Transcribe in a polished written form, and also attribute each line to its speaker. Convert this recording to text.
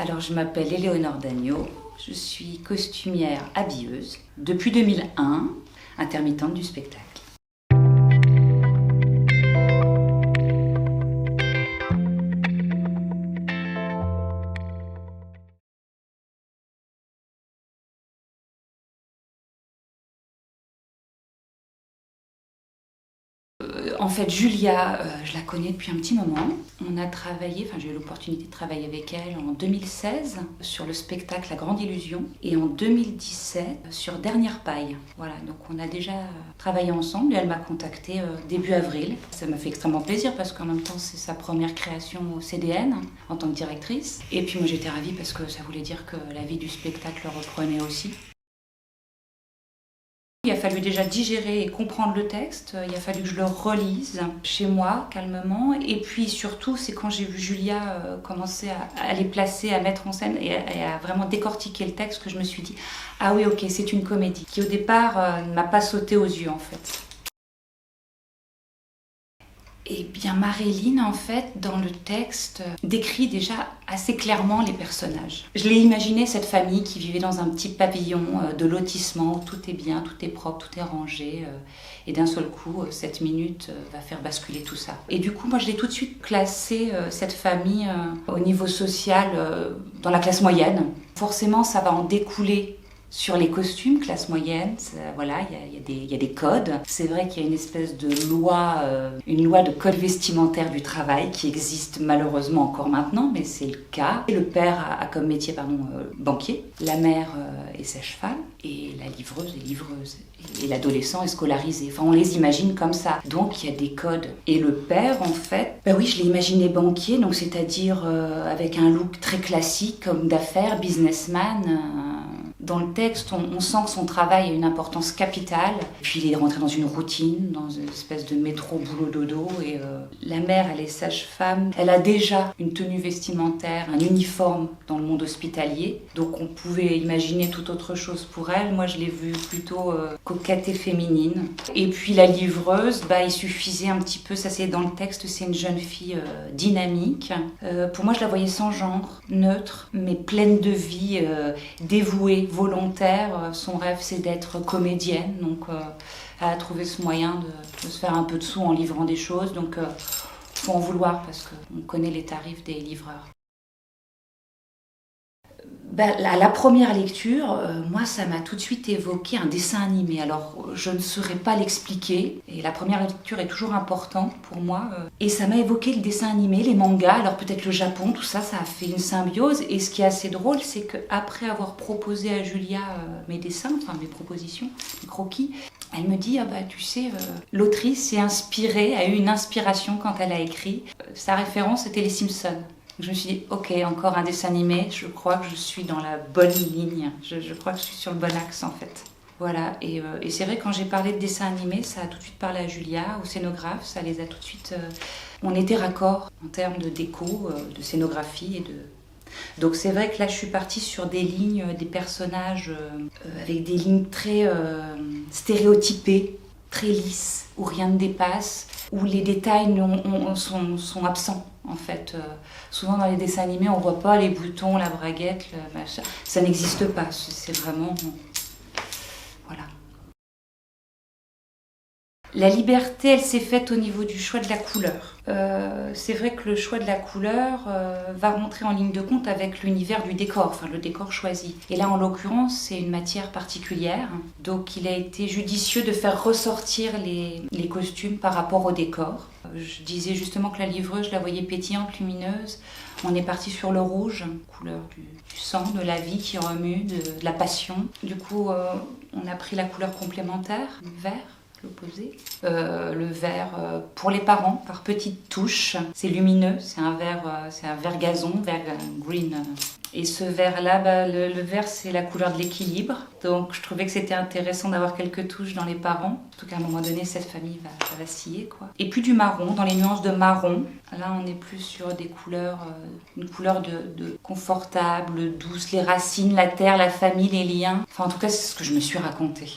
Speaker 1: Alors, je m'appelle Éléonore Dagneau, je suis costumière habilleuse depuis 2001, intermittente du spectacle. En fait, Julia, je la connais depuis un petit moment. On a travaillé, j'ai eu l'opportunité de travailler avec elle en 2016 sur le spectacle La Grande Illusion et en 2017 sur Dernière Paille. Voilà, donc on a déjà travaillé ensemble et elle m'a contactée début avril. Ça m'a fait extrêmement plaisir parce qu'en même temps, c'est sa première création au CDN en tant que directrice. Et puis moi, j'étais ravie parce que ça voulait dire que la vie du spectacle reprenait aussi. Il a fallu déjà digérer et comprendre le texte, il a fallu que je le relise chez moi, calmement. Et puis surtout, c'est quand j'ai vu Julia commencer à les placer, à mettre en scène et à vraiment décortiquer le texte que je me suis dit « Ah oui, ok, c'est une comédie » qui au départ ne m'a pas sauté aux yeux en fait. Eh bien, Marilyn, en fait, dans le texte, décrit déjà assez clairement les personnages. Je l'ai imaginé, cette famille qui vivait dans un petit pavillon de lotissement où tout est bien, tout est propre, tout est rangé. Et d'un seul coup, 7 minutes va faire basculer tout ça. Et du coup, moi, je l'ai tout de suite classé, cette famille, au niveau social, dans la classe moyenne. Forcément, ça va en découler sur les costumes, classe moyenne, voilà, il y a des codes. C'est vrai qu'il y a une espèce de loi, une loi de code vestimentaire du travail qui existe malheureusement encore maintenant, mais c'est le cas. Et le père a comme métier, banquier. La mère est sage-femme et la livreuse est livreuse. Et l'adolescent est scolarisé. Enfin, on les imagine comme ça. Donc, il y a des codes. Et le père, en fait, oui, je l'ai imaginé banquier, donc c'est-à-dire avec un look très classique, comme d'affaires, businessman. Dans le texte, on sent que son travail a une importance capitale. Puis il est rentré dans une routine, dans une espèce de métro boulot-dodo. Et la mère, elle est sage-femme. Elle a déjà une tenue vestimentaire, un uniforme dans le monde hospitalier. Donc on pouvait imaginer tout autre chose pour elle. Moi, je l'ai vue plutôt coquette et féminine. Et puis la livreuse, il suffisait un petit peu, ça c'est dans le texte, c'est une jeune fille dynamique. Pour moi, je la voyais sans genre, neutre, mais pleine de vie, dévouée, volontaire. Son rêve, c'est d'être comédienne. Donc, elle a trouvé ce moyen de se faire un peu de sous en livrant des choses. Donc, faut en vouloir parce qu'on connaît les tarifs des livreurs. La première lecture, moi, ça m'a tout de suite évoqué un dessin animé. Alors, je ne saurais pas l'expliquer. Et la première lecture est toujours importante pour moi. Et ça m'a évoqué le dessin animé, les mangas. Alors, peut-être le Japon, tout ça, ça a fait une symbiose. Et ce qui est assez drôle, c'est qu'après avoir proposé à Julia mes dessins, mes propositions, mes croquis, elle me dit, tu sais, l'autrice s'est inspirée, a eu une inspiration quand elle a écrit. Sa référence, c'était les Simpsons. Je me suis dit, ok, encore un dessin animé, je crois que je suis dans la bonne ligne, je crois que je suis sur le bon axe en fait. Voilà, et c'est vrai quand j'ai parlé de dessin animé, ça a tout de suite parlé à Julia, au scénographe, ça les a tout de suite... on était raccord en termes de déco, de scénographie et de... Donc c'est vrai que là je suis partie sur des lignes, des personnages avec des lignes très stéréotypées, très lisses, où rien ne dépasse, où les détails sont absents. En fait, souvent dans les dessins animés, on voit pas les boutons, la braguette, le machin. Ça n'existe pas. C'est vraiment... Voilà. La liberté, elle s'est faite au niveau du choix de la couleur. C'est vrai que le choix de la couleur va rentrer en ligne de compte avec l'univers du décor, le décor choisi. Et là, en l'occurrence, c'est une matière particulière. Donc, il a été judicieux de faire ressortir les costumes par rapport au décor. Je disais justement que la livreuse, je la voyais pétillante, lumineuse. On est parti sur le rouge, couleur du sang, de la vie qui remue, de la passion. Du coup, on a pris la couleur complémentaire, le vert. L'opposé. Le vert pour les parents, par petites touches. C'est lumineux, c'est un vert gazon, vert green. Et ce vert-là, le vert, c'est la couleur de l'équilibre. Donc, je trouvais que c'était intéressant d'avoir quelques touches dans les parents. Surtout qu'à un moment donné, cette famille va vaciller, quoi. Et puis du marron, dans les nuances de marron. Là, on est plus sur des couleurs, une couleur de confortable, douce, les racines, la terre, la famille, les liens. Enfin, en tout cas, c'est ce que je me suis raconté.